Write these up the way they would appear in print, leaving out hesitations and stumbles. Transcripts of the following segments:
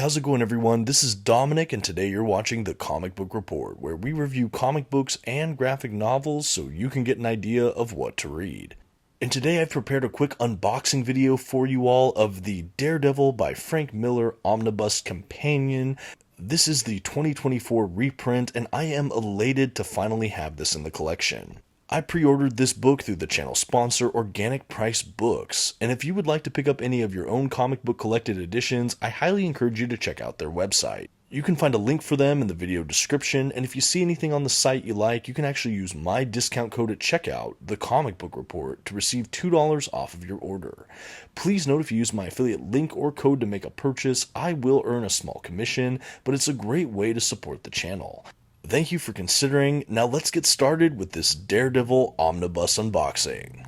how's it going everyone? This is Dominic and today you're watching The Comic Book Report, where we review comic books and graphic novels so you can get an idea of what to read. And today I've prepared a quick unboxing video for you all of the Daredevil by Frank Miller Omnibus Companion. This is the 2024 reprint and I am elated to finally have this in the collection. I pre-ordered this book through the channel sponsor Organic Price Books, and if you would like to pick up any of your own comic book collected editions, I highly encourage you to check out their website. You can find a link for them in the video description, and if you see anything on the site you like, you can actually use my discount code at checkout, TheComicBookReport, to receive $2 off of your order. Please note if you use my affiliate link or code to make a purchase, I will earn a small commission, but it's a great way to support the channel. Thank you for considering. Now let's get started with this Daredevil Omnibus unboxing.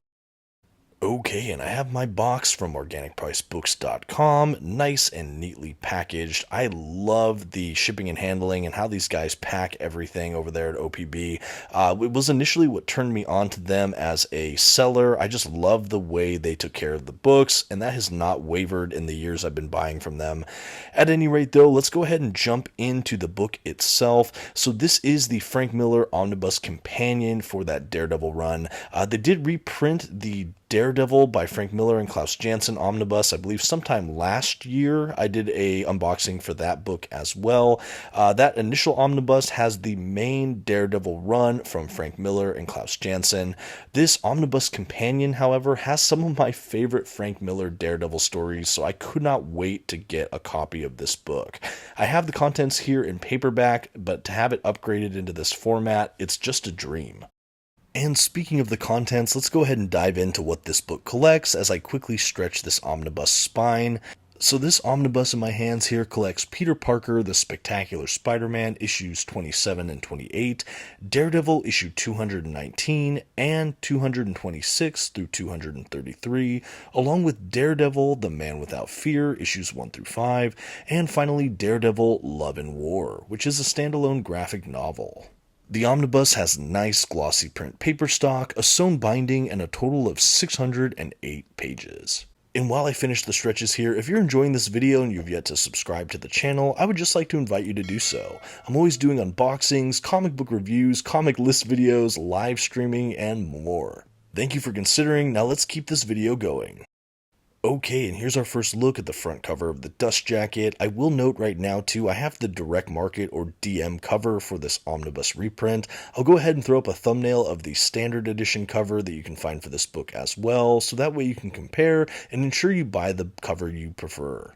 Okay, and I have my box from organicpricebooks.com, nice and neatly packaged. I love the shipping and handling and how these guys pack everything over there at OPB. It was initially what turned me on to them as a seller. I just love the way they took care of the books, and that has not wavered in the years I've been buying from them. At any rate, though, let's go ahead and jump into the book itself. So this is the Frank Miller Omnibus Companion for that Daredevil run. They did reprint the Daredevil by Frank Miller and Klaus Janson Omnibus, I believe sometime last year. I did a unboxing for that book as well. That initial omnibus has the main Daredevil run from Frank Miller and Klaus Janson. This Omnibus Companion, however, has some of my favorite Frank Miller Daredevil stories, so I could not wait to get a copy of this book. I have the contents here in paperback, but to have it upgraded into this format, it's just a dream. And speaking of the contents, let's go ahead and dive into what this book collects as I quickly stretch this omnibus spine. So this omnibus in my hands here collects Peter Parker, The Spectacular Spider-Man, issues 27 and 28, Daredevil, issue 219, and 226 through 233, along with Daredevil, The Man Without Fear, issues 1 through 5, and finally Daredevil, Love and War, which is a standalone graphic novel. The omnibus has nice glossy print paper stock, a sewn binding, and a total of 608 pages. And while I finish the stretches here, if you're enjoying this video and you've yet to subscribe to the channel, I would just like to invite you to do so. I'm always doing unboxings, comic book reviews, comic list videos, live streaming, and more. Thank you for considering. Now let's keep this video going. Okay, and here's our first look at the front cover of the dust jacket. I will note right now too, I have the direct market or DM cover for this omnibus reprint. I'll go ahead and throw up a thumbnail of the standard edition cover that you can find for this book as well, so that way you can compare and ensure you buy the cover you prefer.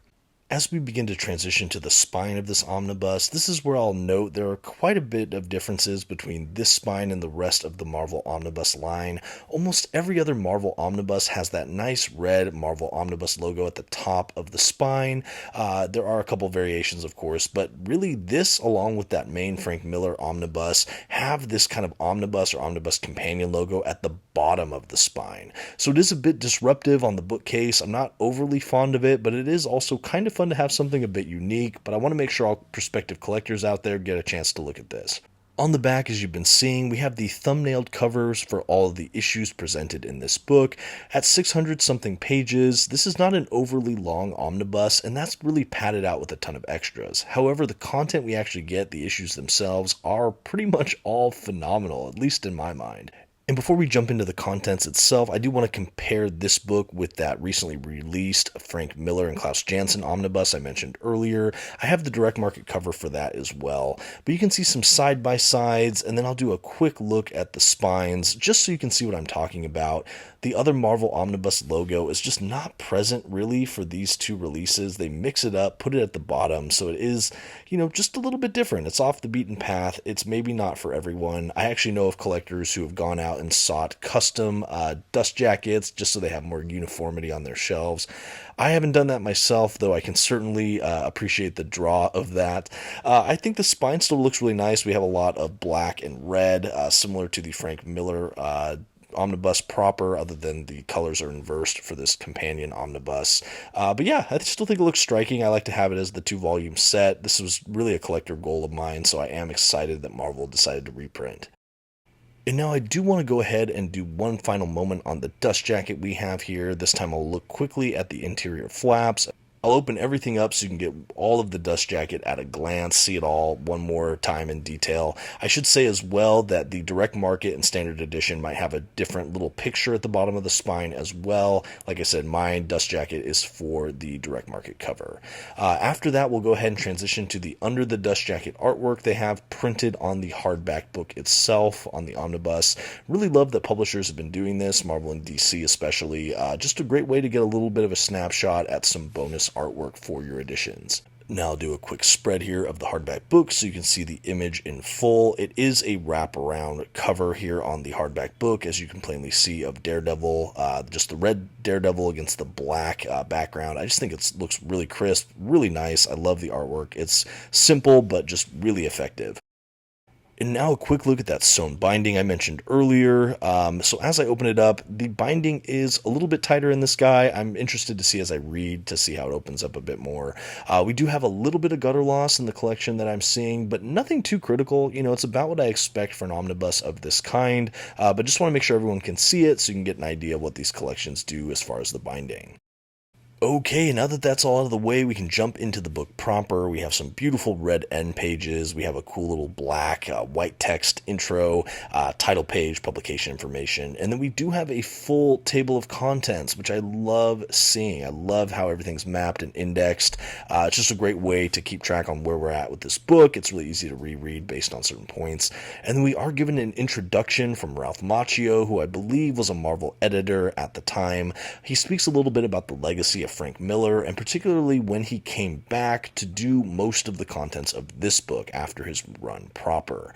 As we begin to transition to the spine of this omnibus, this is where I'll note there are quite a bit of differences between this spine and the rest of the Marvel Omnibus line. Almost every other Marvel Omnibus has that nice red Marvel Omnibus logo at the top of the spine. There are a couple variations, of course, but really this, along with that main Frank Miller Omnibus, have this kind of Omnibus or Omnibus Companion logo at the bottom of the spine. So it is a bit disruptive on the bookcase. I'm not overly fond of it, but it is also kind of fun to have something a bit unique, but I want to make sure all prospective collectors out there get a chance to look at this. On the back, as you've been seeing, we have the thumbnailed covers for all of the issues presented in this book. At 600 something pages, this is not an overly long omnibus, and that's really padded out with a ton of extras. However, the content we actually get, the issues themselves, are pretty much all phenomenal, at least in my mind. And before we jump into the contents itself, I do want to compare this book with that recently released Frank Miller and Klaus Janson omnibus I mentioned earlier. I have the direct market cover for that as well. But you can see some side-by-sides, and then I'll do a quick look at the spines, just so you can see what I'm talking about. The other Marvel Omnibus logo is just not present really for these two releases. They mix it up, put it at the bottom, so it is, just a little bit different. It's off the beaten path. It's maybe not for everyone. I actually know of collectors who have gone out and sought custom dust jackets just so they have more uniformity on their shelves. I haven't done that myself, though I can certainly appreciate the draw of that. I think the spine still looks really nice. We have a lot of black and red, similar to the Frank Miller omnibus proper, other than the colors are inversed for this companion omnibus. But yeah, I still think it looks striking. I like to have it as the 2-volume set. This was really a collector goal of mine, so I am excited that Marvel decided to reprint. And now I do want to go ahead and do one final moment on the dust jacket we have here. This time I'll look quickly at the interior flaps. I'll open everything up so you can get all of the dust jacket at a glance, see it all one more time in detail. I should say as well that the direct market and standard edition might have a different little picture at the bottom of the spine as well. Like I said, my dust jacket is for the direct market cover. After that, we'll go ahead and transition to the under the dust jacket artwork they have printed on the hardback book itself on the omnibus. Really love that publishers have been doing this, Marvel and DC especially. Just a great way to get a little bit of a snapshot at some bonus artwork for your editions. Now I'll do a quick spread here of the hardback book so you can see the image in full. It is a wraparound cover here on the hardback book, as you can plainly see, of Daredevil, just the red Daredevil against the black background. I just think it looks really crisp, really nice. I love the artwork. It's simple, but just really effective. And now a quick look at that sewn binding I mentioned earlier. So as I open it up, the binding is a little bit tighter in this guy. I'm interested to see as I read to see how it opens up a bit more. We do have a little bit of gutter loss in the collection that I'm seeing, but nothing too critical. You know, it's about what I expect for an omnibus of this kind, but just want to make sure everyone can see it so you can get an idea of what these collections do as far as the binding. Okay, now that that's all out of the way, we can jump into the book proper. We have some beautiful red end pages. We have a cool little black, white text intro, title page, publication information. And then we do have a full table of contents, which I love seeing. I love how everything's mapped and indexed. It's just a great way to keep track on where we're at with this book. It's really easy to reread based on certain points. And then we are given an introduction from Ralph Macchio, who I believe was a Marvel editor at the time. He speaks a little bit about the legacy of Frank Miller, and particularly when he came back to do most of the contents of this book after his run proper.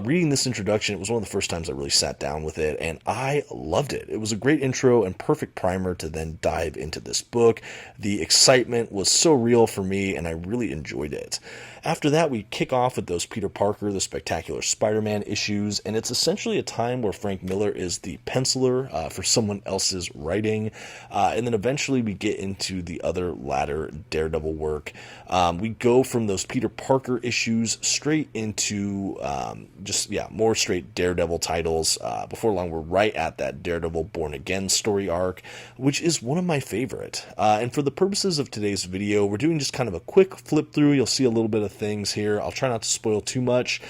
Reading this introduction, it was one of the first times I really sat down with it, and I loved it. It was a great intro and perfect primer to then dive into this book. The excitement was so real for me, and I really enjoyed it. After that, we kick off with those Peter Parker, the Spectacular Spider-Man issues, and it's essentially a time where Frank Miller is the penciler for someone else's writing, and then eventually we get into the other latter Daredevil work. We go from those Peter Parker issues straight into more straight Daredevil titles. Before long, we're right at that Daredevil Born Again story arc, which is one of my favorite. And for the purposes of today's video, we're doing just kind of a quick flip through. You'll see a little bit of things here. I'll try not to spoil too much.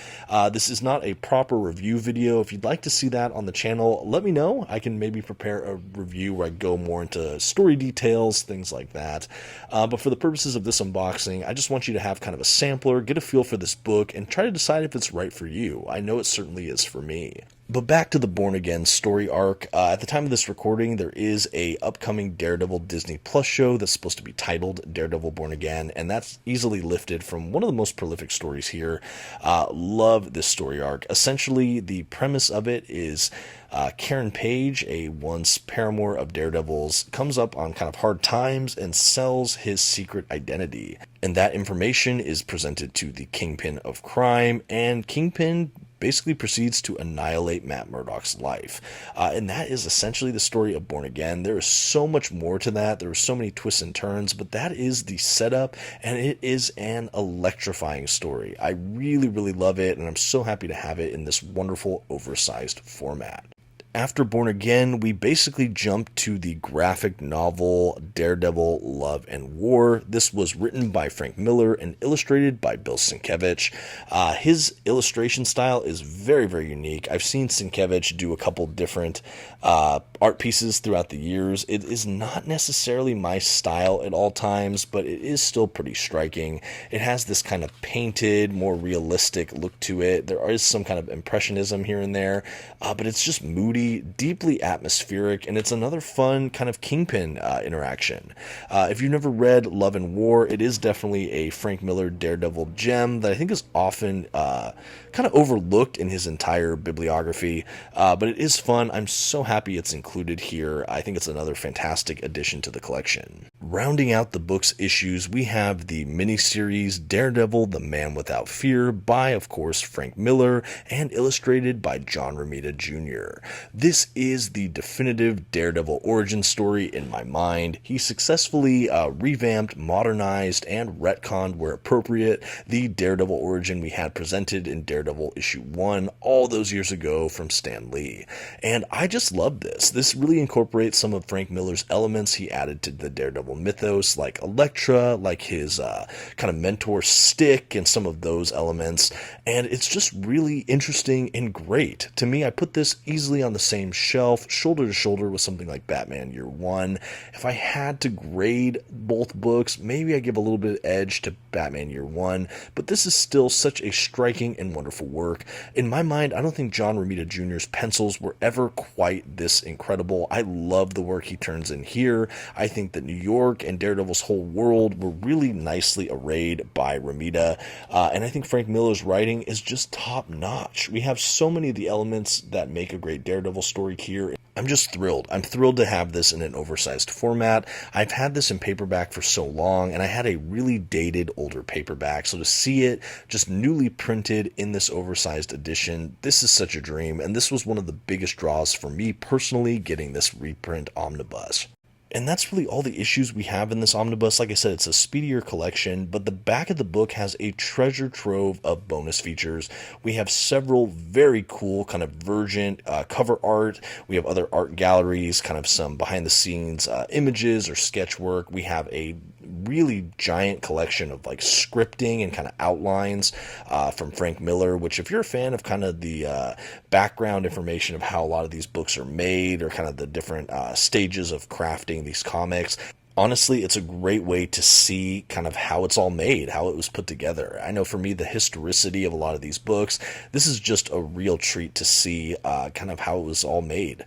This is not a proper review video. If you'd like to see that on the channel, let me know. I can maybe prepare a review where I go more into story details, things like that. But for the purposes of this unboxing, I just want you to have kind of a sampler, get a feel for this book, and try to decide if it's right for you. I know it certainly is for me. But back to the Born Again story arc. At the time of this recording, there is a upcoming Daredevil Disney Plus show that's supposed to be titled Daredevil Born Again, and that's easily lifted from one of the most prolific stories here. Love this story arc. Essentially, the premise of it is Karen Page, a once paramour of Daredevil's, comes up on kind of hard times and sells his secret identity. And that information is presented to the Kingpin of Crime, and Kingpin basically proceeds to annihilate Matt Murdock's life. And that is essentially the story of Born Again. There is so much more to that. There are so many twists and turns, but that is the setup, and it is an electrifying story. I really, really love it, and I'm so happy to have it in this wonderful, oversized format. After Born Again, we basically jump to the graphic novel Daredevil, Love and War. This was written by Frank Miller and illustrated by Bill Sienkiewicz. His illustration style is very, very unique. I've seen Sienkiewicz do a couple different art pieces throughout the years. It is not necessarily my style at all times, but it is still pretty striking. It has this kind of painted, more realistic look to it. There is some kind of impressionism here and there, but it's just moody, deeply atmospheric, and it's another fun kind of Kingpin interaction. If you've never read Love and War, it is definitely a Frank Miller Daredevil gem that I think is often kind of overlooked in his entire bibliography, but it is fun. I'm so happy it's included here. I think it's another fantastic addition to the collection. Rounding out the book's issues, we have the miniseries Daredevil, The Man Without Fear by, of course, Frank Miller, and illustrated by John Romita Jr. This is the definitive Daredevil origin story in my mind. He successfully revamped, modernized, and retconned where appropriate the Daredevil origin we had presented in Daredevil issue 1 all those years ago from Stan Lee. And I just love this. This really incorporates some of Frank Miller's elements he added to the Daredevil Daredevil mythos, like Elektra, like his kind of mentor Stick, and some of those elements. And it's just really interesting and great. To me, I put this easily on the same shelf, shoulder to shoulder with something like Batman Year One. If I had to grade both books, maybe I give a little bit of edge to Batman Year One, but this is still such a striking and wonderful work. In my mind, I don't think John Romita Jr.'s pencils were ever quite this incredible. I love the work he turns in here. I think that New York and Daredevil's whole world were really nicely arrayed by Romita, and I think Frank Miller's writing is just top notch. We have so many of the elements that make a great Daredevil story here. I'm just thrilled. I'm thrilled to have this in an oversized format. I've had this in paperback for so long, and I had a really dated older paperback, so to see it just newly printed in this oversized edition, this is such a dream, and this was one of the biggest draws for me personally, getting this reprint omnibus. And that's really all the issues we have in this omnibus. Like I said, it's a speedier collection, but the back of the book has a treasure trove of bonus features. We have several very cool kind of Virgin cover art. We have other art galleries, kind of some behind the scenes images or sketch work. We have a really giant collection of like scripting and kind of outlines from Frank Miller, which if you're a fan of kind of the background information of how a lot of these books are made, or kind of the different stages of crafting these comics, honestly, it's a great way to see kind of how it's all made, how it was put together. I know for me, the historicity of a lot of these books, this is just a real treat to see kind of how it was all made.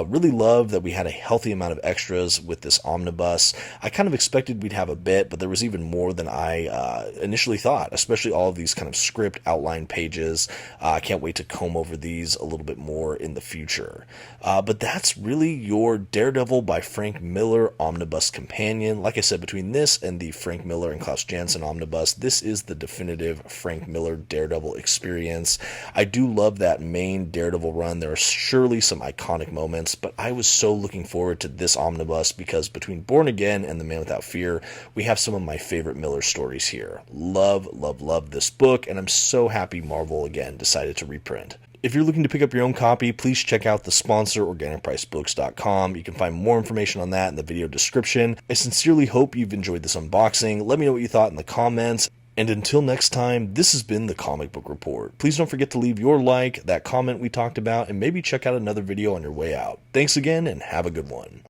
Really love that we had a healthy amount of extras with this omnibus. I kind of expected we'd have a bit, but there was even more than I initially thought, especially all of these kind of script outline pages. I can't wait to comb over these a little bit more in the future. But that's really your Daredevil by Frank Miller Omnibus Companion. Like I said, between this and the Frank Miller and Klaus Janson omnibus, this is the definitive Frank Miller Daredevil experience. I do love that main Daredevil run. There are surely some iconic moments, but I was so looking forward to this omnibus because between Born Again and The Man Without Fear, we have some of my favorite Miller stories here. Love, love, love this book, and I'm so happy Marvel again decided to reprint. If you're looking to pick up your own copy, please check out the sponsor, OrganicPriceBooks.com. You can find more information on that in the video description. I sincerely hope you've enjoyed this unboxing. Let me know what you thought in the comments. And until next time, this has been the Comic Book Report. Please don't forget to leave your like, that comment we talked about, and maybe check out another video on your way out. Thanks again, and have a good one.